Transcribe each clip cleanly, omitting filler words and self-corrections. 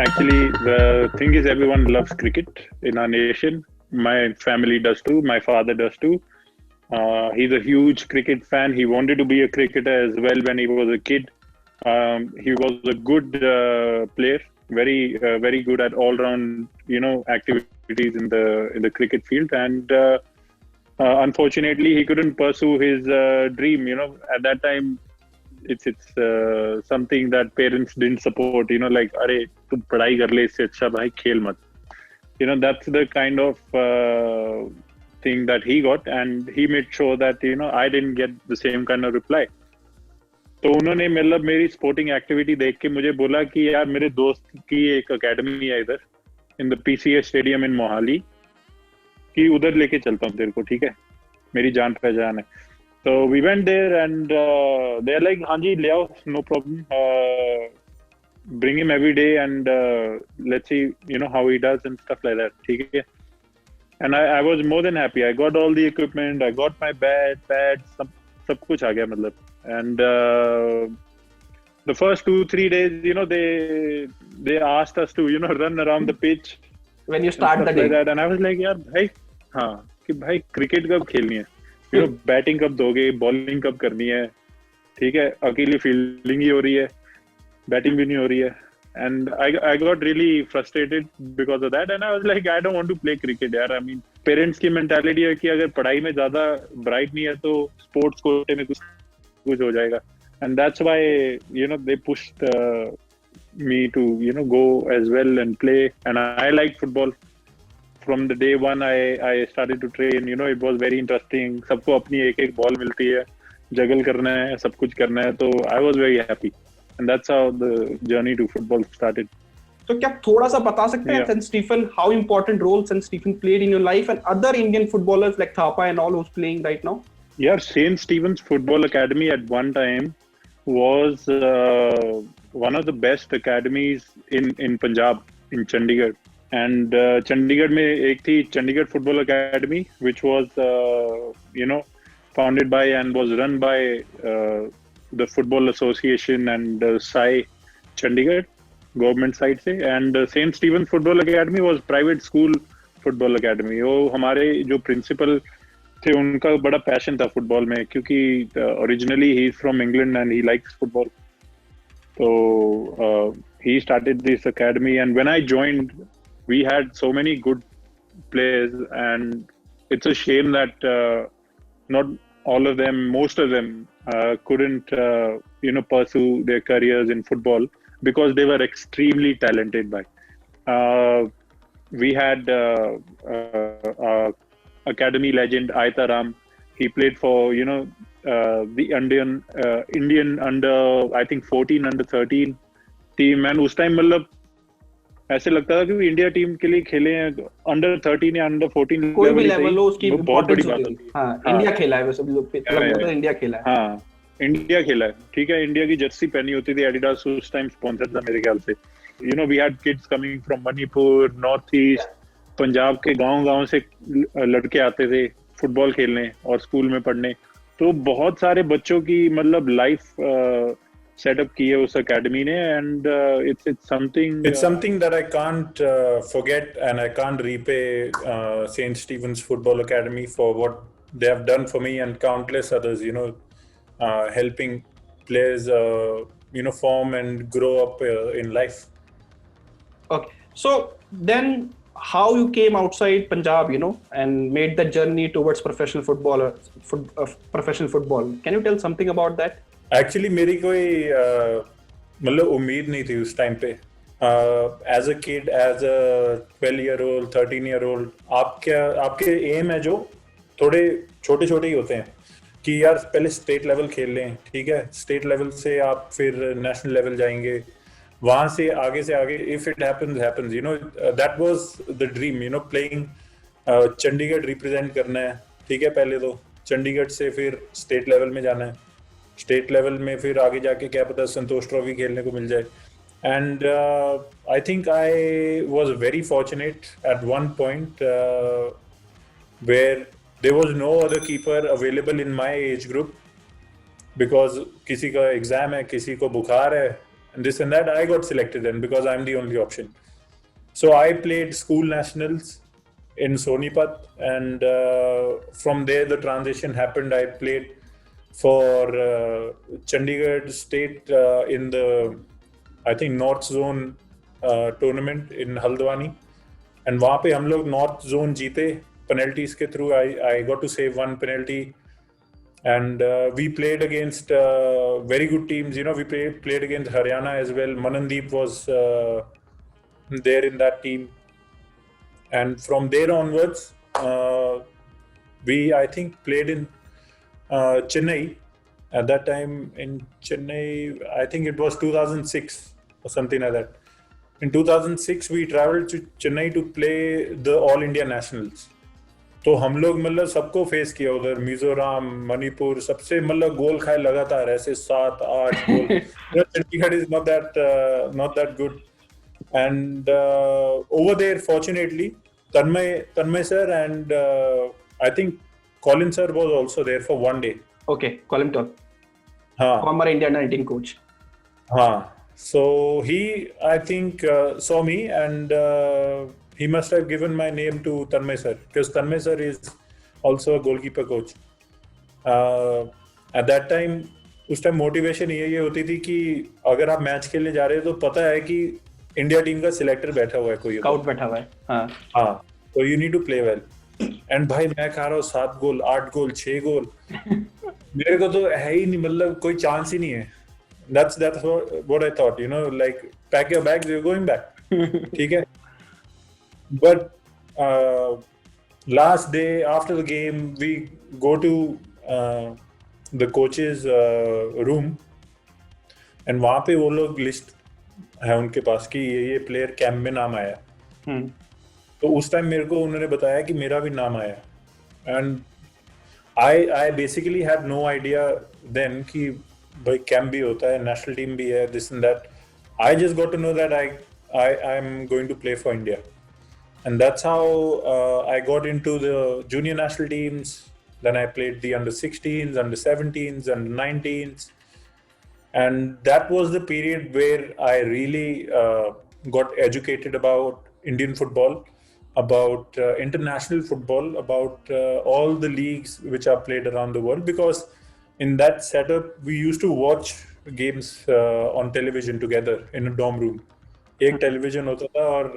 Actually, the thing is, everyone loves cricket in our nation. My family does too. My father does too. He's a huge cricket fan. He wanted to be a cricketer as well when he was a kid. He was a good player, very good at all-round, activities in the cricket field. And unfortunately, he couldn't pursue his dream. At that time, it's something that parents didn't support. Like, अरे तू पढ़ाई कर ले इससे अच्छा भाई खेल मत. That's the kind of thing that he got, and he made sure that I didn't get the same kind of reply. तो उन्होंने मतलब मेरी स्पोर्टिंग एक्टिविटी देख के मुझे बोला कि यार मेरे दोस्त की एक एकेडमी है इधर इन द पीसीए स्टेडियम इन मोहाली कि उधर लेके चलता हूँ तेरे को, ठीक है, मेरी जान पहचान है. So we went there and they're like, हाँ जी ले आओ, no problem. Bring him every day and let's see, how he does and stuff like that. ठीक है. And I was more than happy. I got all the equipment. I got my bat, pads, सब कुछ आ गया मतलब. And the first 2-3 days, they asked us to, run around the pitch. When you start the day. Like that. And I was like, यार भाई, हाँ कि भाई cricket कब खेलनी है? बैटिंग कब दोगे, बॉलिंग कब करनी है, ठीक है, अकेली फील्डिंग ही हो रही है, बैटिंग भी नहीं हो रही है. And I got really frustrated because of that, and I was like, I don't want to play cricket, यार. I mean, पेरेंट्स की मेंटालिटी है कि अगर पढ़ाई में ज्यादा ब्राइट नहीं है तो स्पोर्ट्स कोटे में कुछ हो जाएगा. And that's why they pushed me to go as well and play, and I liked football. From the day one, I started to train. It was very interesting. सबको अपनी एक बॉल मिलती है, जगल करना है, सब कुछ करना है. तो I was very happy, and that's how the journey to football started. तो क्या थोड़ा सा बता सकते हैं St. Stephen, how important role St. Stephen played in your life and other Indian footballers like Thapa and all who's playing right now? Yeah, St. Stephen's Football Academy at one time was one of the best academies in Punjab, in Chandigarh. And Chandigarh में एक थी Chandigarh Football Academy, which was founded by and was run by the Football Association and SAI Chandigarh government side से. And St. Stephen's Football Academy was private school football academy. वो हमारे जो principal थे उनका बड़ा पैशन था football में, क्योंकि originally he is from England and he likes football. So he started this academy, and when I joined, we had so many good players, and it's a shame that not all of them, most of them, couldn't pursue their careers in football because they were extremely talented. We had academy legend Aitaram. He played for the Indian under, I think 14 under 13 team, and उस time मतलब ऐसे लगता था कि India team के लिए खेले हैं. अंडर 13 या अंडर 14 कोई भी लेवल हो उसकी बहुत बड़ी बात होती है. हाँ, इंडिया खेला है, वैसे इंडिया खेला है. हाँ, इंडिया खेला है, ठीक है. इंडिया की जर्सी पहनी होती थी, एडिडास उस टाइम स्पॉन्सर था मेरे ख्याल से. We had kids coming from Manipur, north east, Punjab के गांव से लड़के आते थे फुटबॉल खेलने और स्कूल में पढ़ने. तो बहुत सारे बच्चों की मतलब लाइफ सेटअप की है उस एकेडमी ने, and it's something that I can't forget, and I can't repay St. Stephen's Football Academy for what they have done for me and countless others, helping players form and grow up in life. Okay, so then how you came outside Punjab, and made the journey towards professional football. Can you tell something about that? Actually, मेरी कोई मतलब उम्मीद नहीं थी उस time पे. As a kid, as a 12-year-old, 13-year-old, आपके M है जो थोड़े छोटे ही होते हैं कि यार पहले स्टेट लेवल खेल लें, ठीक है, स्टेट लेवल से आप फिर नेशनल लेवल जाएंगे, वहां से आगे if it happens, that was the dream, playing Chandigarh represent करना है, ठीक है, पहले तो चंडीगढ़ से फिर स्टेट लेवल में जाना है, स्टेट लेवल में फिर आगे जाके क्या पता संतोष ट्रॉफी खेलने को मिल जाए. And I think I was very fortunate at one point where there was no other keeper available in my age group, because किसी का एग्जाम है, किसी को बुखार है, and this and that. I got selected then because I'm the only option. So I played school nationals in Sonipat, and from there the transition happened. I played for Chandigarh State in the, I think, North Zone tournament in Haldwani, and वहाँ पे हम लोग North Zone जीते penalties के through. I got to save one penalty, and we played against very good teams. You know, we played against Haryana as well. Manandeep was there in that team, and from there onwards, we, I think, played in Chennai. At that time in Chennai, I think it was 2006 or something like that. In 2006, we traveled to Chennai to play the All India Nationals. तो हम लोग मतलब सबको face किया उधर, मिजोरम, मणिपुर, सबसे मतलब गोल खाए लगातार ऐसे 7-8 गोल. Chandigarh is not that good, and over there fortunately Tanmay sir and I think Colin sir was also there for one day. Okay, Colin Todd, हाँ, former Indian 19 coach. हाँ. So he, I think, saw me, and he must have given my name to Tanmay sir, because Tanmay sir is also a goalkeeper coach. At that time, उस time motivation ये होती थी कि अगर आप match खेलने जा रहे हो तो पता है कि इंडिया टीम का सिलेक्टर बैठा हुआ है, कोई स्काउट बैठा हुआ है. हाँ, तो you need to play well. And भाई मैं खा रहा हूँ 7 गोल, 8 गोल, 6 गोल. मेरे को तो है ही नहीं, मतलब कोई चांस ही नहीं है. That's what I thought, you know, like pack your bags, you're going back. ठीक है. But last day after the game, we go to the coach's room, and वहाँ पे वो लोग लिस्ट है उनके पास कि ये प्लेयर कैंप में नाम आया. तो उस टाइम मेरे को उन्होंने बताया कि मेरा भी नाम आया, and I basically had no idea then कि भाई कैंप भी होता है, नेशनल टीम भी है, this and that. I just got to know that I'm going to play for India, and that's how I got into the junior national teams. Then I played the under 16s, under 17s, under 19s, and that was the period where I really got educated about Indian football, about international football, about all the leagues which are played around the world, because in that setup we used to watch games on television together in a dorm room. एक television होता था और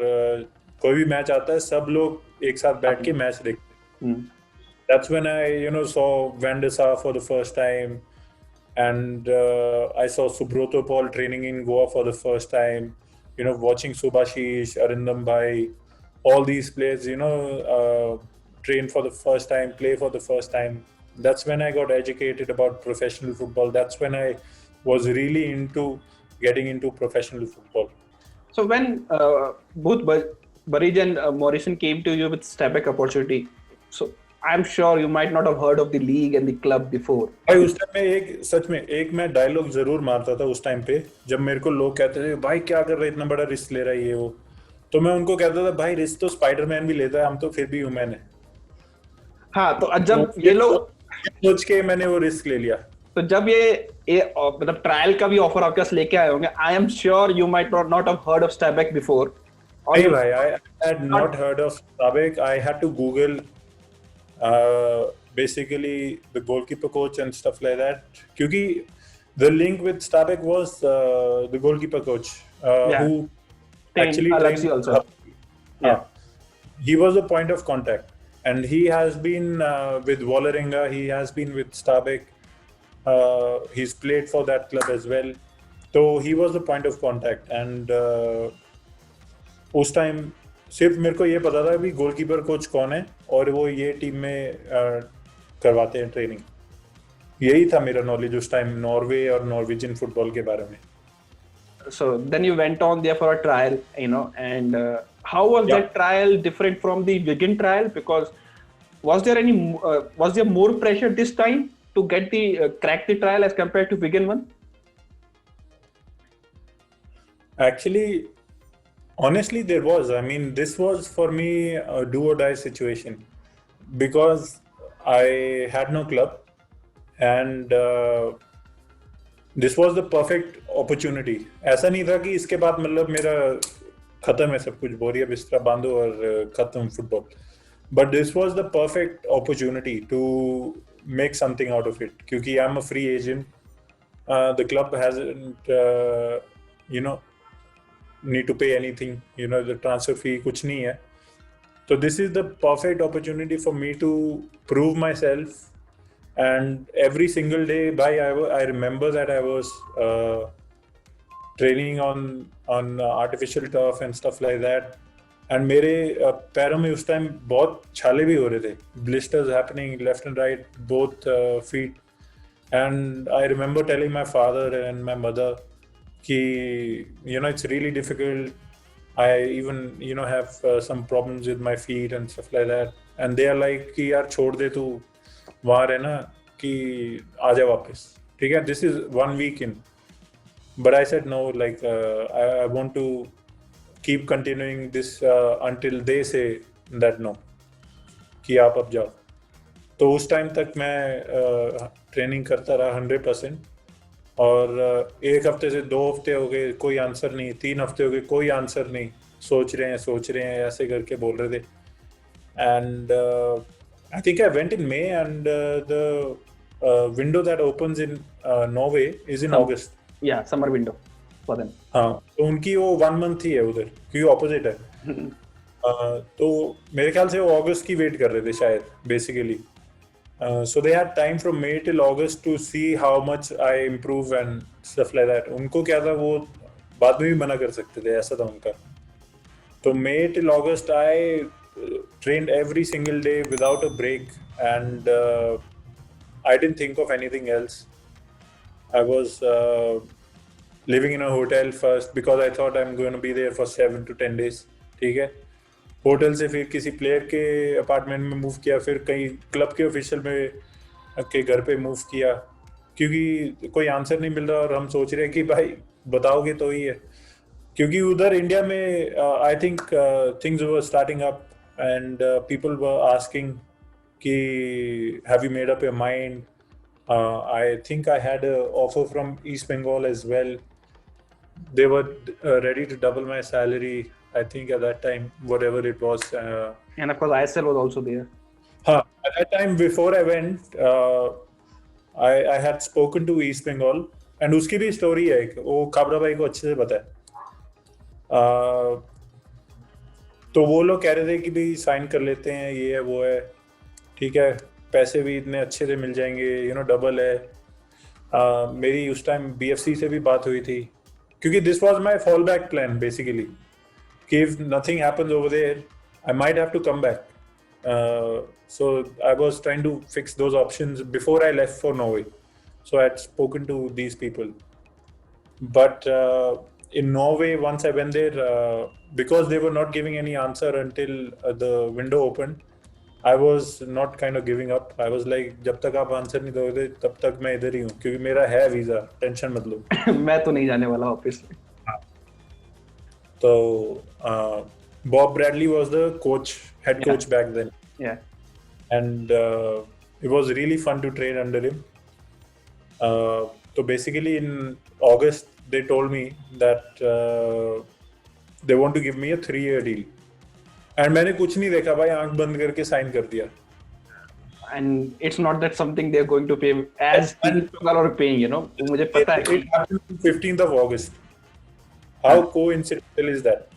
कोई भी match आता है सब लोग एक साथ बैठ के मैच देखते. That's when I saw Van der Sar for the first time, and I saw Subroto Paul training in Goa for the first time, watching Subhashish, Arindam Bhai, all these players train for the first time, play for the first time. That's when I got educated about professional football. That's when I was really into getting into professional football. So when both Burridge and Morrison came to you with Stabæk opportunity, so I'm sure you might not have heard of the league and the club before. भाई उस time में एक मैं dialogue जरूर मारता था उस time पे, जब मेरे को लोग कहते थे भाई क्या कर रहे इतना बड़ा रिस्क ले रहा है ये वो, तो मैं उनको कहता था भाई रिस्क तो स्पाइडरमैन भी लेता है, हम तो फिर भी ह्यूमन है. हाँ, तो जब ये लोग सोच के मैंने वो रिस्क ले लिया. तो जब ये मतलब ट्रायल का भी ऑफर आपके पास लेके आए होंगे, I am sure you might not have heard of Stabaek before. नहीं भाई, I had not heard of Stabæk. I had to Google basically the goalkeeper coach and stuff like that. क्योंकि the link with Stabæk was the goalkeeper coach who actually trained also. Yeah. He was a point of contact, and he has been with Vålerenga. He has been with Stabæk. He's played for that club as well. So he was the point of contact, and उस time सिर्फ मेरे को ये पता था कि goalkeeper coach कौन है और वो ये टीम में करवाते हैं ट्रेनिंग. यही था मेरा नॉलेज उस टाइम नॉर्वे और नॉर्वेजियन फुटबॉल के बारे में. So then you went on there for a trial, and how was that trial different from the Wigan trial? Because was there more pressure this time to get crack the trial as compared to Wigan one? Actually, honestly, there was. I mean, this was for me a do or die situation, because I had no club, and this was the perfect opportunity. ऐसा नहीं था कि इसके बाद मतलब मेरा खत्म है सब कुछ, बोरिया बिस्तरा बांधो और खत्म football, but this was the perfect opportunity to make something out of it, क्योंकि I am a free agent, the club hasn't you know need to pay anything, you know, the transfer fee kuch nahi hai. So this is the perfect opportunity for me to prove myself, and every single day I remember that I was training on artificial turf and stuff like that, and मेरे पैरों में उस time बहुत छाले भी हो रहे थे, blisters happening left and right, both feet, and I remember telling my father and my mother कि you know it's really difficult. I even you know have some problems with my feet and stuff like that, and they are like कि यार छोड़ दे तू, वहाँ रहना कि आ जा वापस, ठीक है, this is 1 week in. But I said no, like I want to keep continuing this until they say that no, कि आप अब जाओ. तो उस टाइम तक मैं ट्रेनिंग करता रहा 100%, और 1 हफ्ते से 2 हफ्ते हो गए कोई आंसर नहीं, 3 हफ्ते हो गए कोई आंसर नहीं, सोच रहे हैं ऐसे करके बोल रहे थे. And I think I went in May, and the window that opens in Norway is in August. या समर विंडो फॉर देम. हाँ, तो उनकी वो 1 मंथ ही है उधर, क्योंकि ऑपोजिट है. तो मेरे ख्याल से वो अगस्त की वेट कर रहे थे शायद basically. So they had time from May till August to see how much I improve and stuff like that. उनको क्या था, वो बाद में भी मना कर सकते थे, ऐसा था उनका. तो May till August I trained every single day without a break, and I didn't think of anything else. I was living in a hotel first because I thought I'm going to be there for 7 to 10 days. ठीक है, hotel से फिर किसी player के apartment में move किया, फिर कहीं क्लब के ऑफिशियल में के घर पे मूव किया, क्योंकि कोई आंसर नहीं मिल रहा और हम सोच रहे हैं कि भाई बताओगे तो ही है. क्योंकि उधर इंडिया में I think things were starting up, and people were asking कि have you made up your mind. I think I had a offer from East Bengal as well. They were ready to double my salary, I think, at that time, whatever it was. And of course, ISL was also there. At that time, before I went, I had spoken to East Bengal, and उसकी भी story है, वो खाबरा भाई को अच्छे से पता है. तो वो लोग कह रहे थे कि भाई साइन कर लेते हैं, ये है वो है, ठीक है, पैसे भी इतने अच्छे से मिल जाएंगे, you know, डबल है. मेरी उस टाइम BFC से भी बात हुई थी, क्योंकि this was my fallback plan basically. If nothing happens over there, I might have to come back. So I was trying to fix those options before I left for Norway. So I had spoken to these people. But in Norway, once I went there, because they were not giving any answer until the window opened, I was not kind of giving up. I was like, जब तक आप answer नहीं दोगे तब तक मैं इधर ही हूँ, क्योंकि मेरा है वीजा, टेंशन मत लो. मैं तो नहीं जाने वाला ऑफिस. तो Bob Bradley was the coach, head coach back then. Yeah. And it was really fun to train under him. So basically in August, they told me that they want to give me a 3-year deal. And मैंने कुछ नहीं देखा भाई, आंख बंद करके sign कर दिया. And it's not that something they're going to pay as people are paying, you know. मुझे पता है. It happened on 15th of August. How coincidental is that?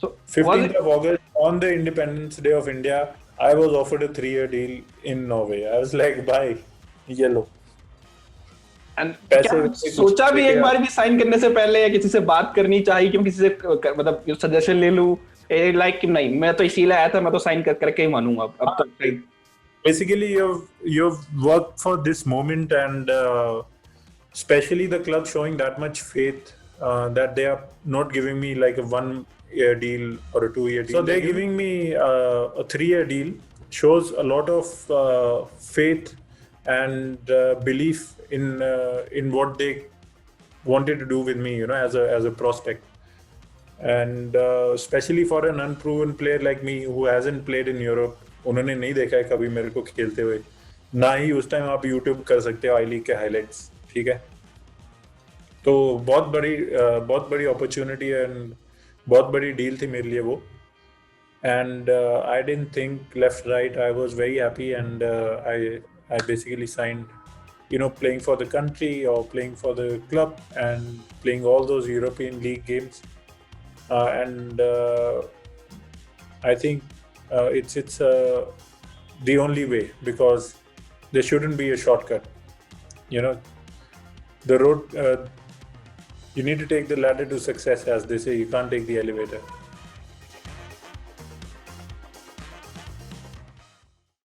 So 15th of August, on the Independence Day of India, I was offered a 3-year deal in Norway. I was like, bye, ये लो. And सोचा भी एक बार भी sign करने से पहले या किसी से बात करनी चाहिए, क्योंकि किसी से मतलब सजेशन ले लूं, लाइक कि नहीं मैं तो इसीलिए आया था, मैं तो साइन करके ही मानूंगा अब तो. Basically you've worked for this moment, and especially the club showing that much faith that they are not giving me like a 1-year deal or a 2-year deal. So they're giving me a 3-year deal. Shows a lot of faith and belief in what they wanted to do with me, you know, as a prospect. And especially for an unproven player like me who hasn't played in Europe, उन्होंने नहीं देखा है कभी मेरे को खेलते हुए, ना ही उस टाइम आप YouTube कर सकते हो आई लीग के हाइलाइट्स, ठीक है. तो बहुत बड़ी अपॉर्चुनिटी एंड बहुत बड़ी डील थी मेरे लिए वो. And I didn't think left right. I was very happy, and I basically signed, playing for the country or playing for the club and playing all those European League games. And I think it's the only way, because there shouldn't be a shortcut. The road, you need to take the ladder to success, as they say. You can't take the elevator.